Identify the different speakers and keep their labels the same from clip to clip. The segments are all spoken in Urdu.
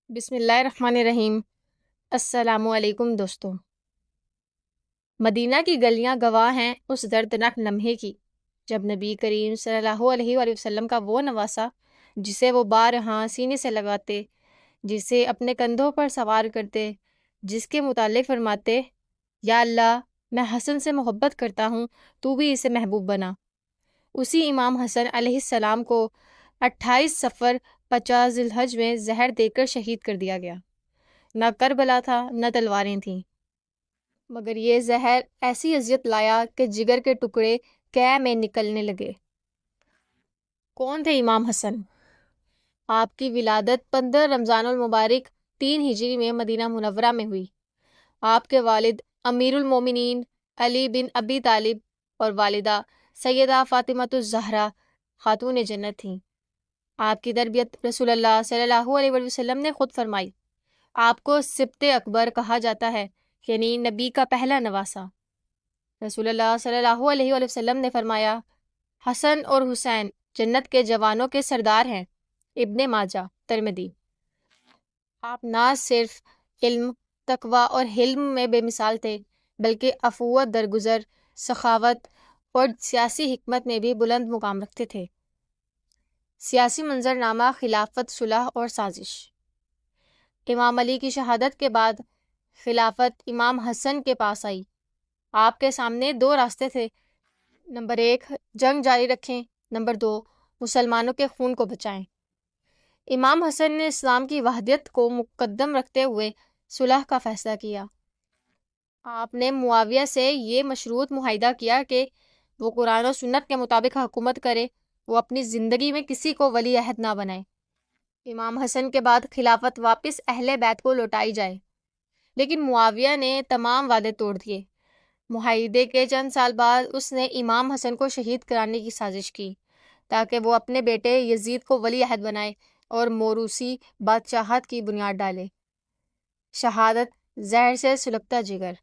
Speaker 1: بسم اللہ الرحمن الرحیم۔ السلام علیکم دوستو۔ مدینہ کی گلیاں گواہ ہیں اس دردناک لمحے کی جب نبی کریم صلی اللہ علیہ وآلہ وسلم کا وہ نواسا جسے وہ بارہا سینے سے لگاتے، جسے اپنے کندھوں پر سوار کرتے، جس کے متعلق فرماتے، یا اللہ میں حسن سے محبت کرتا ہوں، تو بھی اسے محبوب بنا، اسی امام حسن علیہ السلام کو 28 صفر 50 ذی الحج میں زہر دے کر شہید کر دیا گیا۔ نہ کربلا تھا نہ تلواریں تھیں، مگر یہ زہر ایسی اذیت لایا کہ جگر کے ٹکڑے قے میں نکلنے لگے۔ کون تھے امام حسن؟ آپ کی ولادت 15 رمضان المبارک 3 ہجری میں مدینہ منورہ میں ہوئی۔ آپ کے والد امیر المومنین علی بن ابی طالب اور والدہ سیدہ فاطمۃ الزہرا خاتون جنت تھیں۔ آپ کی تربیت رسول اللہ صلی اللہ علیہ وسلم نے خود فرمائی۔ آپ کو سبط اکبر کہا جاتا ہے، یعنی نبی کا پہلا نواسا۔ رسول اللہ صلی اللہ علیہ وآلہ وسلم نے فرمایا، حسن اور حسین جنت کے جوانوں کے سردار ہیں۔ ابن ماجہ، ترمذی۔ آپ نہ صرف علم، تقوی اور حلم میں بے مثال تھے، بلکہ عفوت، درگزر، سخاوت اور سیاسی حکمت میں بھی بلند مقام رکھتے تھے۔ سیاسی منظرنامہ، خلافت، صلح اور سازش۔ امام علی کی شہادت کے بعد خلافت امام حسن کے پاس آئی۔ آپ کے سامنے 2 راستے تھے، نمبر 1 جنگ جاری رکھیں، نمبر 2 مسلمانوں کے خون کو بچائیں۔ امام حسن نے اسلام کی وحدت کو مقدم رکھتے ہوئے صلح کا فیصلہ کیا۔ آپ نے معاویہ سے یہ مشروط معاہدہ کیا کہ وہ قرآن و سنت کے مطابق حکومت کرے، وہ اپنی زندگی میں کسی کو ولی عہد نہ بنائے۔ امام حسن کے بعد خلافت واپس اہل بیت کو لوٹائی جائے، لیکن معاویہ نے تمام وعدے توڑ دیے۔ معاہدے کے چند سال بعد اس نے امام حسن کو شہید کرانے کی سازش کی تاکہ وہ اپنے بیٹے یزید کو ولی عہد بنائے اور موروثی بادشاہت کی بنیاد ڈالے۔ شہادت، زہر سے سلگتا جگر۔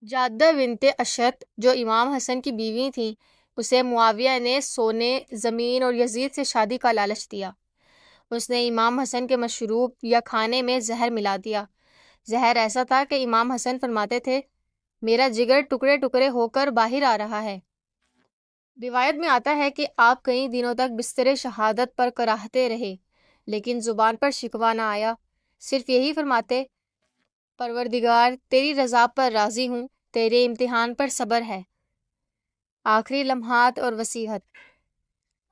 Speaker 1: جادہ بنت اشرت جو امام حسن کی بیوی تھیں، اسے معاویہ نے سونے، زمین اور یزید سے شادی کا لالچ دیا۔ اس نے امام حسن کے مشروب یا کھانے میں زہر ملا دیا۔ زہر ایسا تھا کہ امام حسن فرماتے تھے، میرا جگر ٹکڑے ٹکڑے ہو کر باہر آ رہا ہے۔ روایت میں آتا ہے کہ آپ کئی دنوں تک بستر شہادت پر کراہتے رہے، لیکن زبان پر شکوہ نہ آیا، صرف یہی فرماتے، پروردگار تیری رضا پر راضی ہوں، تیرے امتحان پر صبر ہے۔ آخری لمحات اور وصیت۔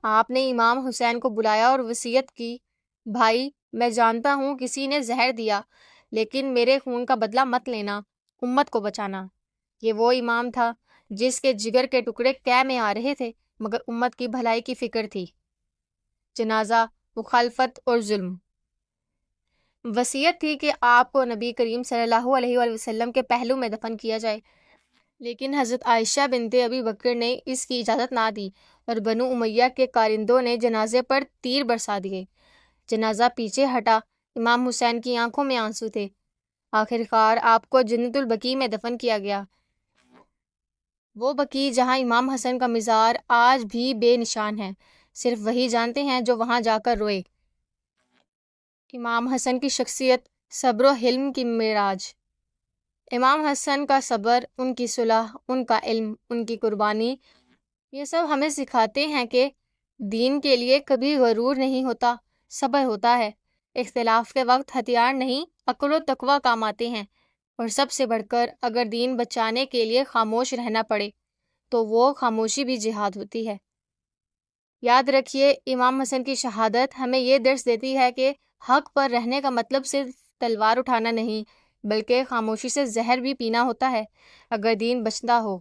Speaker 1: آپ نے امام حسین کو بلایا اور وصیت کی، بھائی میں جانتا ہوں کسی نے زہر دیا، لیکن میرے خون کا بدلہ مت لینا، امت کو بچانا۔ یہ وہ امام تھا جس کے جگر کے ٹکڑے قے میں آ رہے تھے، مگر امت کی بھلائی کی فکر تھی۔ جنازہ، مخالفت اور ظلم۔ وصیت تھی کہ آپ کو نبی کریم صلی اللہ علیہ وآلہ وسلم کے پہلو میں دفن کیا جائے، لیکن حضرت عائشہ بنت ابی بکر نے اس کی اجازت نہ دی اور بنو امیہ کے کارندوں نے جنازے پر تیر برسا دیے۔ جنازہ پیچھے ہٹا، امام حسین کی آنکھوں میں آنسو تھے۔ آخر کار آپ کو جنت البقیع میں دفن کیا گیا، وہ بقیع جہاں امام حسن کا مزار آج بھی بے نشان ہے، صرف وہی جانتے ہیں جو وہاں جا کر روئے۔ امام حسن کی شخصیت، صبر و حلم کی معراج۔ امام حسن کا صبر، ان کی صلح، ان کا علم، ان کی قربانی، یہ سب ہمیں سکھاتے ہیں کہ دین کے لیے کبھی غرور نہیں ہوتا، صبر ہوتا ہے۔ اختلاف کے وقت ہتھیار نہیں، عقل و تقوی کام آتے ہیں، اور سب سے بڑھ کر اگر دین بچانے کے لیے خاموش رہنا پڑے تو وہ خاموشی بھی جہاد ہوتی ہے۔ یاد رکھیے، امام حسن کی شہادت ہمیں یہ درس دیتی ہے کہ حق پر رہنے کا مطلب صرف تلوار اٹھانا نہیں، بلکہ خاموشی سے زہر بھی پینا ہوتا ہے اگر دین بچنا ہو۔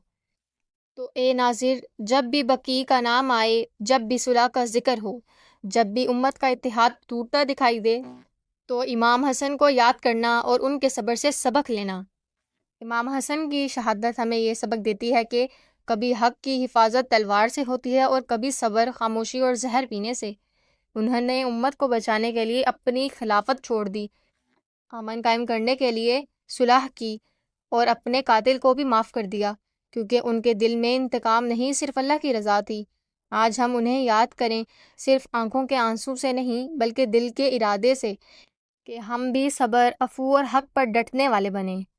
Speaker 1: تو اے ناظر، جب بھی بقیع کا نام آئے، جب بھی صلح کا ذکر ہو، جب بھی امت کا اتحاد ٹوٹتا دکھائی دے، تو امام حسن کو یاد کرنا اور ان کے صبر سے سبق لینا۔ امام حسن کی شہادت ہمیں یہ سبق دیتی ہے کہ کبھی حق کی حفاظت تلوار سے ہوتی ہے اور کبھی صبر، خاموشی اور زہر پینے سے۔ انہوں نے امت کو بچانے کے لیے اپنی خلافت چھوڑ دی، امن قائم کرنے کے لیے صلح کی، اور اپنے قاتل کو بھی معاف کر دیا، کیونکہ ان کے دل میں انتقام نہیں، صرف اللہ کی رضا تھی۔ آج ہم انہیں یاد کریں، صرف آنکھوں کے آنسو سے نہیں بلکہ دل کے ارادے سے، کہ ہم بھی صبر، عفو اور حق پر ڈٹنے والے بنیں۔